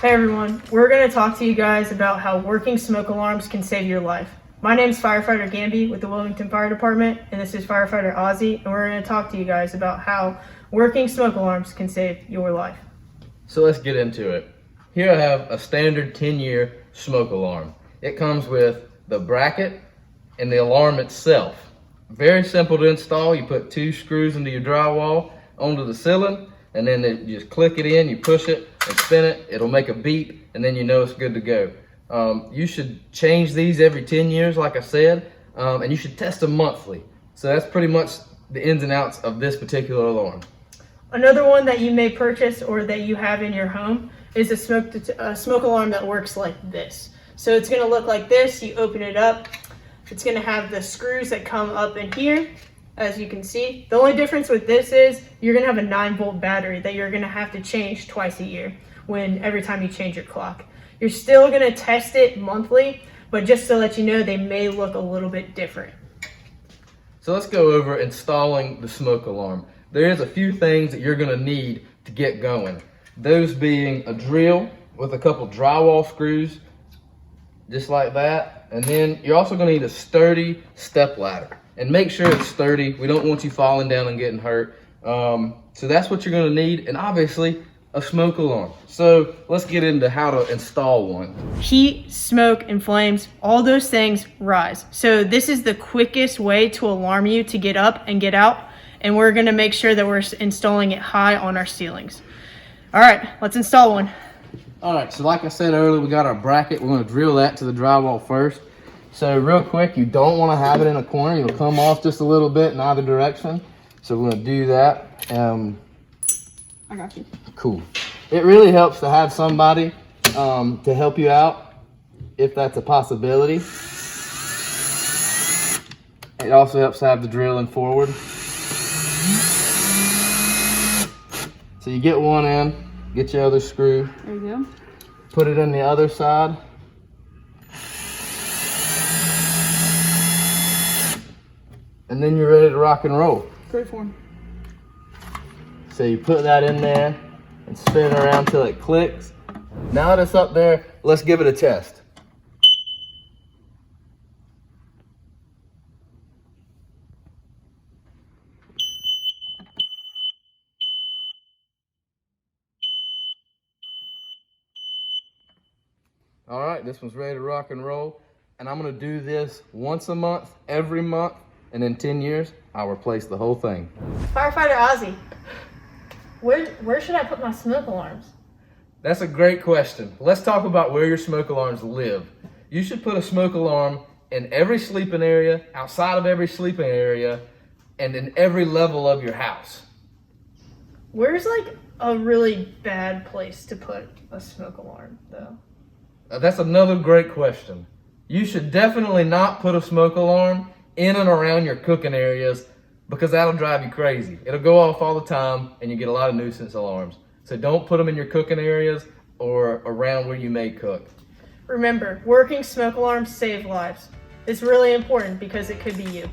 Hey everyone, we're going to talk to you guys about how working smoke alarms can save your life. My name is Firefighter Gamby with the Wilmington Fire Department, and this is Firefighter Ozzy, and we're going to talk to you guys about how working smoke alarms can save your life. So let's get into it. Here I have a standard 10-year smoke alarm. It comes with the bracket and the alarm itself. Very simple to install. You put 2 screws into your drywall onto the ceiling, and then you just click it in, you push it and spin it, it'll make a beep, and then you know it's good to go. You should change these every 10 years, like I said, and you should test them monthly. So that's pretty much the ins and outs of this particular alarm. Another one that you may purchase or that you have in your home is a smoke alarm that works like this. So it's going to look like this. You open it up. It's going to have the screws that come up in here, as you can see. The only difference with this is you're going to have a 9-volt battery that you're going to have to change twice a year every time you change your clock. You're still going to test it monthly, but just to let you know, they may look a little bit different. So let's go over installing the smoke alarm. There's a few things that you're going to need to get going. Those being a drill with a couple drywall screws, just like that. And then you're also going to need a sturdy step ladder. And make sure it's sturdy. We don't want you falling down and getting hurt. So that's what you're going to need. And obviously, a smoke alarm. So let's get into how to install one. Heat, smoke, and flames, all those things rise. So this is the quickest way to alarm you to get up and get out. And we're going to make sure that we're installing it high on our ceilings. All right, let's install one. All right, so like I said earlier, we got our bracket. We're going to drill that to the drywall first. So real quick, you don't want to have it in a corner. You'll come off just a little bit in either direction. So we're going to do that. I got you. Cool. It really helps to have somebody to help you out if that's a possibility. It also helps to have the drilling forward. So you get one in, get your other screw. There you go. Put it in the other side. And then you're ready to rock and roll. Great form. So you put that in there and spin it around till it clicks. Now that it's up there, let's give it a test. All right, this one's ready to rock and roll. And I'm gonna do this once a month, every month, and in 10 years, I'll replace the whole thing. Firefighter Ozzy, where should I put my smoke alarms? That's a great question. Let's talk about where your smoke alarms live. You should put a smoke alarm in every sleeping area, outside of every sleeping area, and in every level of your house. Where's like a really bad place to put a smoke alarm though? That's another great question. You should definitely not put a smoke alarm in and around your cooking areas because that'll drive you crazy. It'll go off all the time and you get a lot of nuisance alarms. So don't put them in your cooking areas or around where you may cook. Remember, working smoke alarms save lives. It's really important because it could be you.